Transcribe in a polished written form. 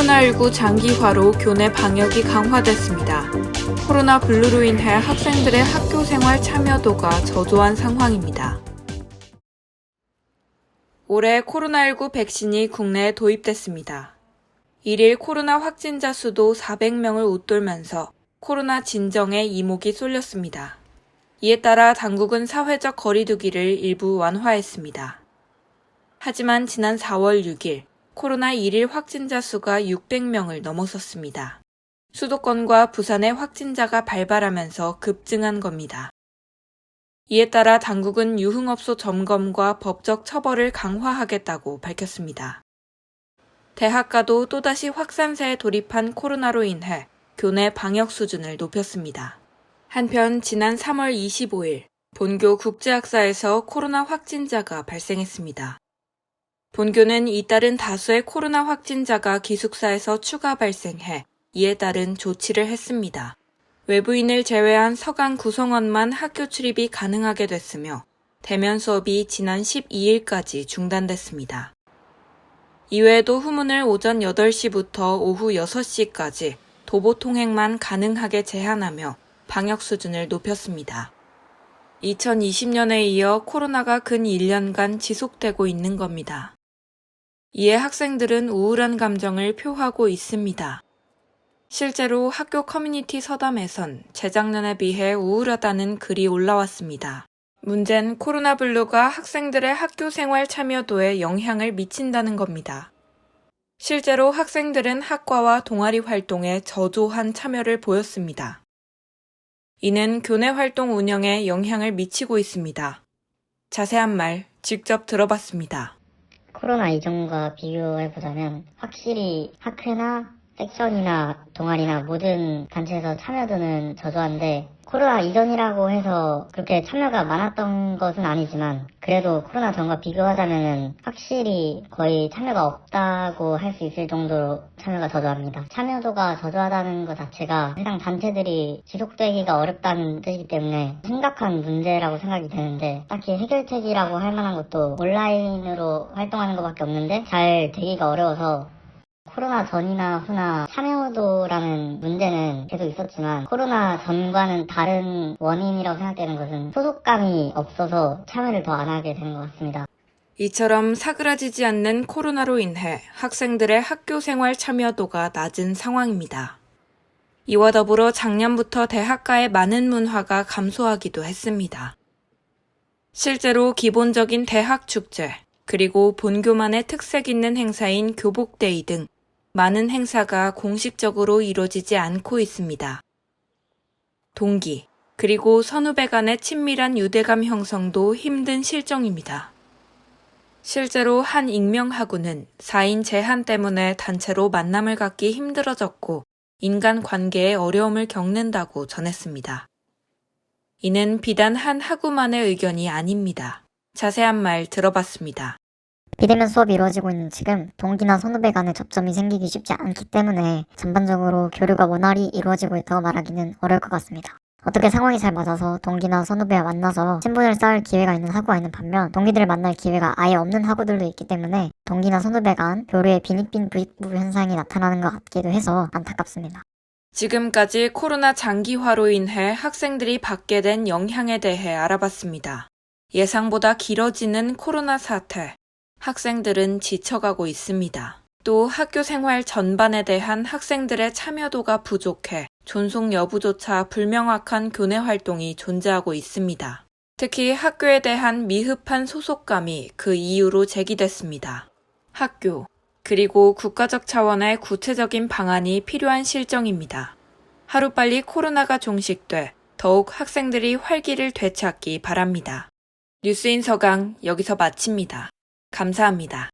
코로나19 장기화로 교내 방역이 강화됐습니다. 코로나 블루로 인해 학생들의 학교 생활 참여도가 저조한 상황입니다. 올해 코로나19 백신이 국내에 도입됐습니다. 1일 코로나 확진자 수도 400명을 웃돌면서 코로나 진정에 이목이 쏠렸습니다. 이에 따라 당국은 사회적 거리두기를 일부 완화했습니다. 하지만 지난 4월 6일 코로나 1일 확진자 수가 600명을 넘어섰습니다. 수도권과 부산의 확진자가 발발하면서 급증한 겁니다. 이에 따라 당국은 유흥업소 점검과 법적 처벌을 강화하겠다고 밝혔습니다. 대학가도 또다시 확산세에 돌입한 코로나로 인해 교내 방역 수준을 높였습니다. 한편 지난 3월 25일 본교 국제학사에서 코로나 확진자가 발생했습니다. 본교는 잇따른 다수의 코로나 확진자가 기숙사에서 추가 발생해 이에 따른 조치를 했습니다. 외부인을 제외한 서강 구성원만 학교 출입이 가능하게 됐으며 대면 수업이 지난 12일까지 중단됐습니다. 이외에도 후문을 오전 8시부터 오후 6시까지 도보 통행만 가능하게 제한하며 방역 수준을 높였습니다. 2020년에 이어 코로나가 근 1년간 지속되고 있는 겁니다. 이에 학생들은 우울한 감정을 표하고 있습니다. 실제로 학교 커뮤니티 서담에선 재작년에 비해 우울하다는 글이 올라왔습니다. 문제는 코로나 블루가 학생들의 학교 생활 참여도에 영향을 미친다는 겁니다. 실제로 학생들은 학과와 동아리 활동에 저조한 참여를 보였습니다. 이는 교내 활동 운영에 영향을 미치고 있습니다. 자세한 말 직접 들어봤습니다. 코로나 이전과 비교해보자면 확실히 학회나 섹션이나 동아리나 모든 단체에서 참여도는 저조한데, 코로나 이전이라고 해서 그렇게 참여가 많았던 것은 아니지만 그래도 코로나 전과 비교하자면 확실히 거의 참여가 없다고 할 수 있을 정도로 참여가 저조합니다. 참여도가 저조하다는 것 자체가 해당 단체들이 지속되기가 어렵다는 뜻이기 때문에 심각한 문제라고 생각이 되는데, 딱히 해결책이라고 할 만한 것도 온라인으로 활동하는 것밖에 없는데 잘 되기가 어려워서, 코로나 전이나 후나 참여도라는 문제는 계속 있었지만 코로나 전과는 다른 원인이라고 생각되는 것은 소속감이 없어서 참여를 더 안 하게 되는 것 같습니다. 이처럼 사그라지지 않는 코로나로 인해 학생들의 학교 생활 참여도가 낮은 상황입니다. 이와 더불어 작년부터 대학가의 많은 문화가 감소하기도 했습니다. 실제로 기본적인 대학 축제, 그리고 본교만의 특색 있는 행사인 교복데이 등 많은 행사가 공식적으로 이루어지지 않고 있습니다. 동기, 그리고 선후배 간의 친밀한 유대감 형성도 힘든 실정입니다. 실제로 한 익명학우는 4인 제한 때문에 단체로 만남을 갖기 힘들어졌고 인간관계에 어려움을 겪는다고 전했습니다. 이는 비단 한 학우만의 의견이 아닙니다. 자세한 말 들어봤습니다. 비대면 수업이 이루어지고 있는 지금 동기나 선후배 간의 접점이 생기기 쉽지 않기 때문에 전반적으로 교류가 원활히 이루어지고 있다고 말하기는 어려울 것 같습니다. 어떻게 상황이 잘 맞아서 동기나 선후배와 만나서 친분을 쌓을 기회가 있는 학우가 있는 반면, 동기들을 만날 기회가 아예 없는 학우들도 있기 때문에 동기나 선후배 간 교류의 빈익빈 부익부 현상이 나타나는 것 같기도 해서 안타깝습니다. 지금까지 코로나 장기화로 인해 학생들이 받게 된 영향에 대해 알아봤습니다. 예상보다 길어지는 코로나 사태, 학생들은 지쳐가고 있습니다. 또 학교 생활 전반에 대한 학생들의 참여도가 부족해 존속 여부조차 불명확한 교내 활동이 존재하고 있습니다. 특히 학교에 대한 미흡한 소속감이 그 이유로 제기됐습니다. 학교, 그리고 국가적 차원의 구체적인 방안이 필요한 실정입니다. 하루빨리 코로나가 종식돼 더욱 학생들이 활기를 되찾기 바랍니다. 뉴스인 서강 여기서 마칩니다. 감사합니다.